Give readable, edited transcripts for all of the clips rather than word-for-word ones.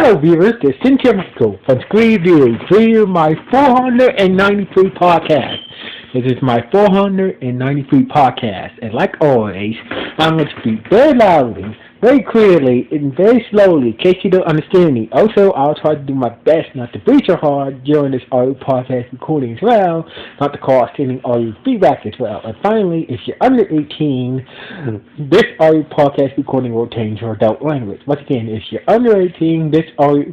Hello viewers, this is Cynthia Michael from Screen View, for my 493 podcast. This is my 493 podcast, and like always, I'm going to speak very loudly, very clearly, and very slowly in case you don't understand me. Also, I'll try to do my best not to breathe so hard during this audio podcast recording as well, not to cause any audio feedback as well. And finally, if you're under 18, this audio podcast recording will change your adult language. Once again, if you're under 18, this audio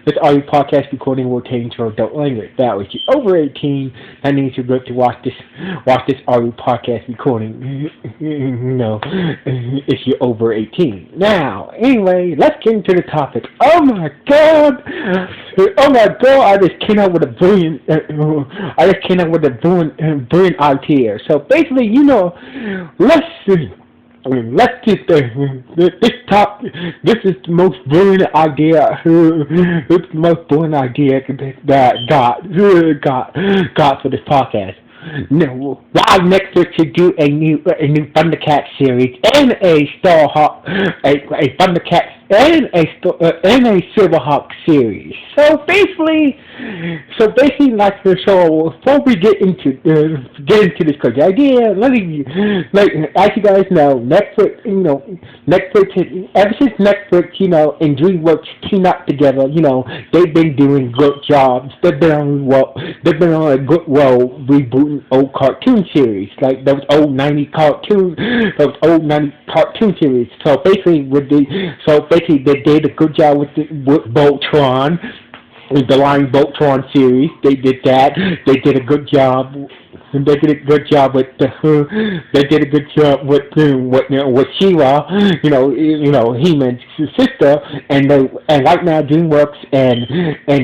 podcast recording will change your adult language. Now, if you're over 18, that means you're good to watch this audio podcast recording. If you're over 18. Now, anyway, let's get into the topic. Oh my god! I just came up with a brilliant idea. So basically, let's get this is the most brilliant idea. It's the most brilliant idea that I got for this podcast. No, why Netflix should do a new Thundercats series and a Thundercats and a Silverhawk series. So basically, like the show. Before we get into this crazy idea, as you guys know, Netflix, ever since Netflix, and DreamWorks teamed up together, they've been doing good jobs. They've been on a good roll rebooting old cartoon series, like those old 90 cartoon series. So basically, they did a good job with Voltron, the Lion Voltron series. They did that. They did a good job. They did a good job with She-Ra, He-Man's sister, and right now DreamWorks and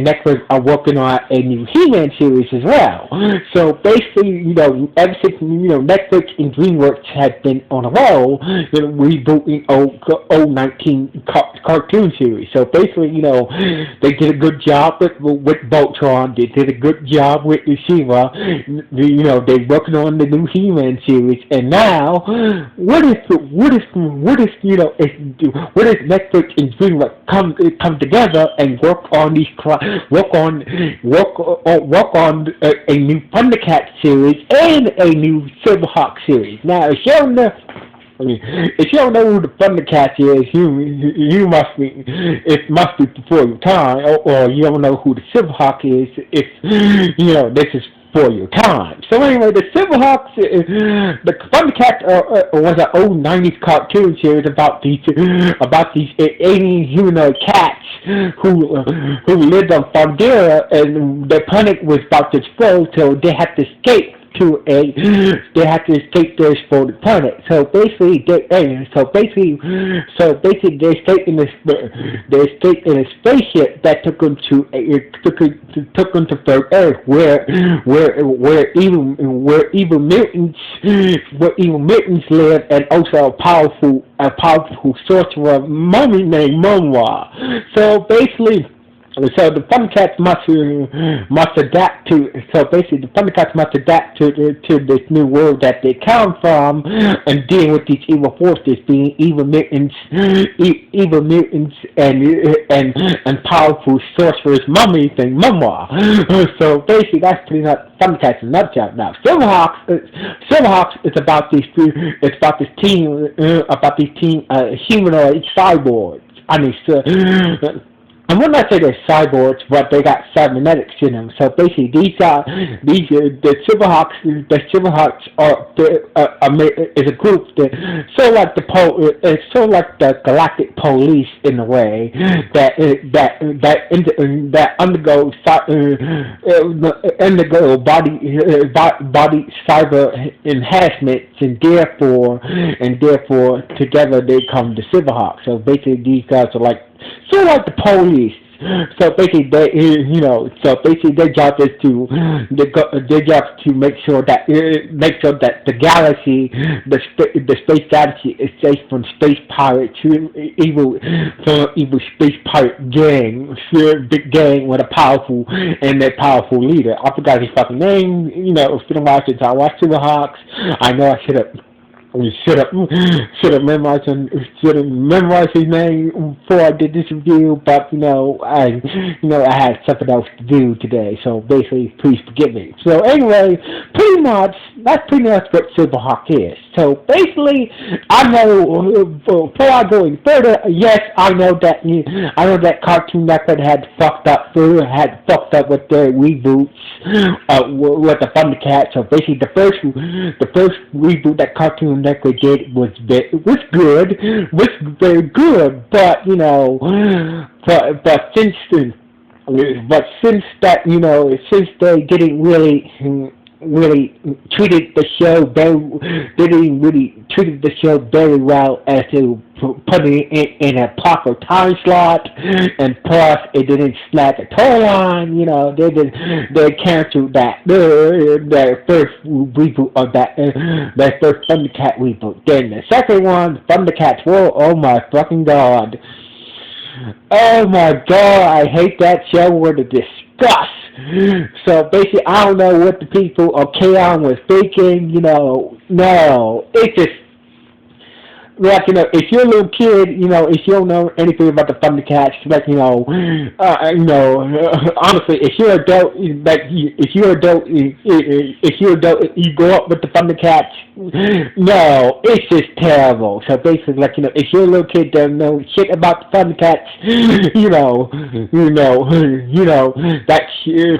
Netflix are working on a new He-Man series as well. So basically, ever since Netflix and DreamWorks have been on a roll, rebooting old 19 cartoon series. So basically, they did a good job with Voltron. They did a good job with She-Ra. They're working on the new He-Man series, and now what if Netflix and DreamWorks come together and work on a new Thundercats series and a new Silverhawk series. Now, if you don't know who the Thundercats is, it must be before your time, or you don't know who the Silverhawk is, if this is for your time. So anyway, the Thundercats was an old 90s cartoon series about these alien humanoid cats who lived on Thundera, and their planet was about to explode, so they had to escape their exploded planet. So basically, they escaped in a spaceship that took them to third Earth, where evil mutants live, and also a powerful sorcerer mummy named Mumwa. So basically, the Thundercats must adapt to. So basically, the Thundercats must adapt to this new world that they come from, and deal with these evil forces, being evil mutants, and powerful sorcerers, mummies, and Mumwa. So basically, that's pretty much Thundercats in a nutshell. Now, Silverhawks is about these team humanoid cyborgs. And when I say they're cyborgs, but they got cybernetics in them. So basically, the Silverhawks is a group that it's sort of like the Galactic Police in a way that undergo body cyber enhancements, and therefore together they come the Silverhawks. So basically, these guys are like sort of like the police. So basically, their job is to make sure that the galaxy, the space galaxy, is safe from space pirates, evil space pirate gang, big gang with a powerful leader. I forgot his fucking name. It's been a while since I watched Silverhawks. I know I should have should have memorized his name before I did this review, but I had something else to do today, so basically, please forgive me. So anyway, that's pretty much what Silverhawk is. So basically, I know before I go any further, yes, I know that Cartoon Network had fucked up with their reboots with the Thundercats. So basically, the first reboot that Cartoon Network did was very good, but since they didn't really treated the show very well as to putting it in a proper time slot, and plus it didn't snag a storyline. They canceled their first reboot of their first Thundercat reboot. Then the second one, Thundercats World. Oh my fucking god! Oh my god! I hate that show with a disgust. So basically, I don't know what the people of K-On! Was thinking. No, it's just if you're a little kid, if you don't know anything about the Thundercats, honestly, if you're adult, you grow up with the Thundercats. No, it's just terrible. So basically, if you're a little kid that don't know shit about the Thundercats, that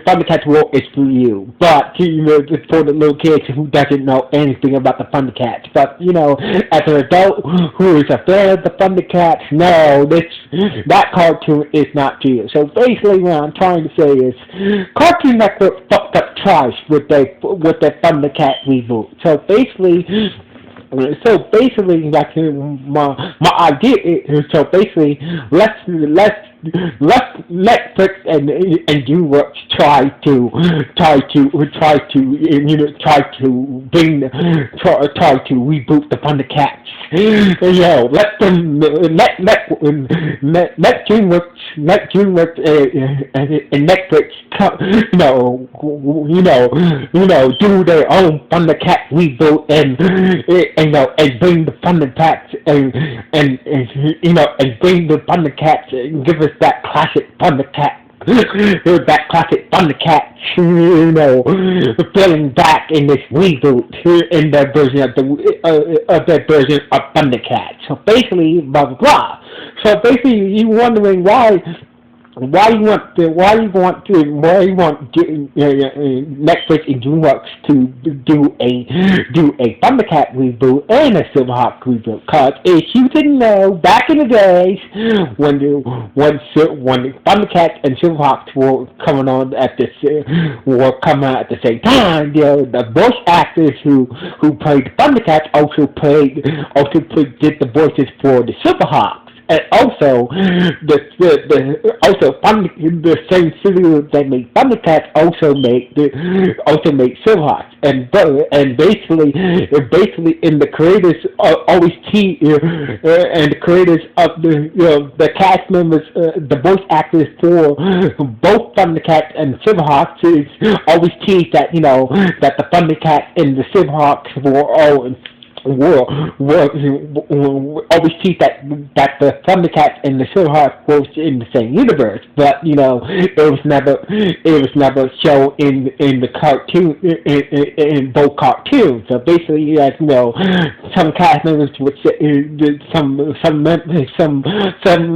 Thundercats World is for you. But it's for the little kids who doesn't know anything about the Thundercats. But as an adult who is a fan of the Thundercats, no, that cartoon is not to you. So basically, what I'm trying to say is, Cartoon Network fucked up twice with their Thundercat reboot. So basically, my idea is, Netflix and DreamWorks try to reboot the Thundercats. Let DreamWorks and Netflix do their own Thundercat reboot and bring the Thundercats and bring the Thundercats and give us that classic Thundercat. That classic Thundercats, feeling back in this reboot in their version of Thundercats. So basically, blah blah blah. So basically, you're wondering why you want Netflix and DreamWorks to do a Thundercat reboot and a Silverhawk reboot? Because if you didn't know, back in the days when the Thundercats and Silverhawks were coming out at the same time, the voice actors who played the Thundercats also did the voices for the Silverhawks. And also, the same studio that made Thundercats also made Silverhawks, and basically in the creators always and the creators of the cast members, the voice actors for both Thundercats and Silverhawks always tease that that the Thundercats and the Silverhawks always teach that the Thundercats and the Silverhawks were in the same universe, but it was never shown in the cartoon in both cartoons. So basically, some cast members would say, some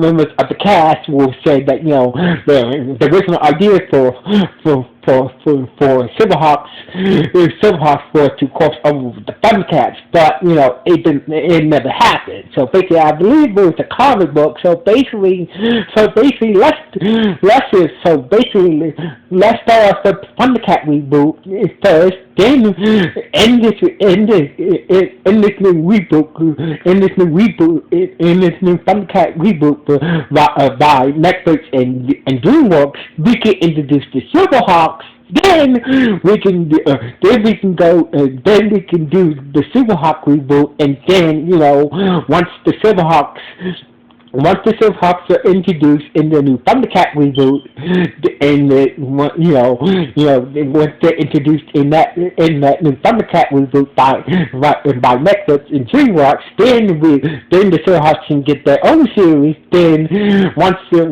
members of the cast will say that the original idea for Silverhawks was to cross over with the Thundercats, but it never happened. So basically, I believe it was a comic book. So basically, let's start off the Thundercat reboot first. Then in this new Thundercat reboot by Netflix and DreamWorks, we can introduce the Silverhawks. Then we can do the Silverhawk reboot, and then once the Silverhawks once the Silverhawks are introduced in the new Thundercat reboot, and once they're introduced in that new Thundercat reboot by Netflix and DreamWorks, then the Silverhawks can get their own series. Then once the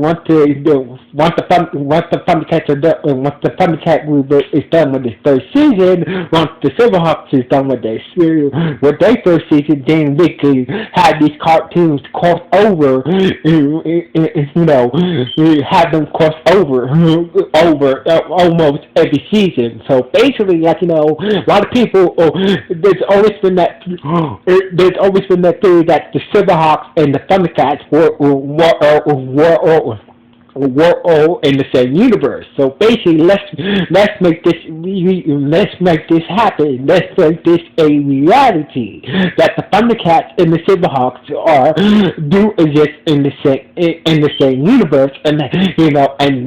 Thundercats are done, once the Thundercat reboot is done with its first season, once the Silverhawks is done with their first season, then we can have these cartoons cross over, have them cross over almost every season. So basically, a lot of people, there's always been that theory that the Silverhawks and the Thundercats were all in the same universe. So basically, let's make this happen. Let's make this a reality that the Thundercats and the Silverhawks do exist in the same universe, and and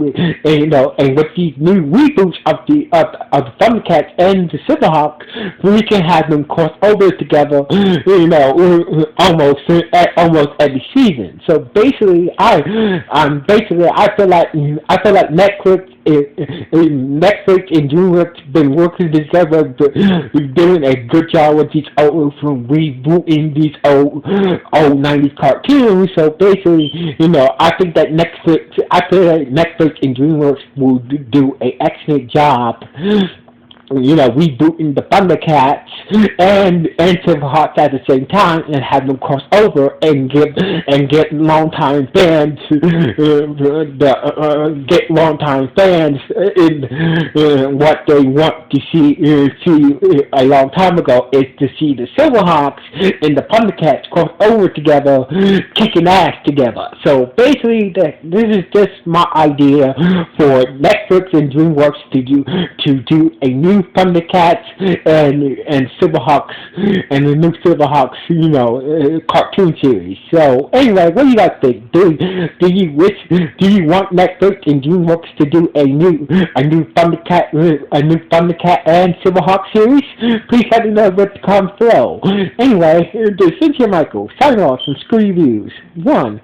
with these new reboots of the Thundercats and the Silverhawks, we can have them cross over together, almost every season. So basically, I feel like Netflix and DreamWorks been working together, doing a good job with these rebooting these old '90s cartoons. So basically, I think that Netflix and DreamWorks will do an excellent job, rebooting the Thundercats and Silverhawks at the same time, and have them cross over and get longtime fans in what they want to see a long time ago is to see the Silverhawks and the Thundercats cross over together, kicking ass together. So basically, this is just my idea for Netflix and DreamWorks to do a new Thundercats and Silverhawks and the new Silverhawks, cartoon series. So anyway, what do you guys think? Do you want Netflix and DreamWorks to do a new Thundercat and Silverhawk series? Please let me know in the comments below. Anyway, this is your Michael signing off from Screw Reviews 1.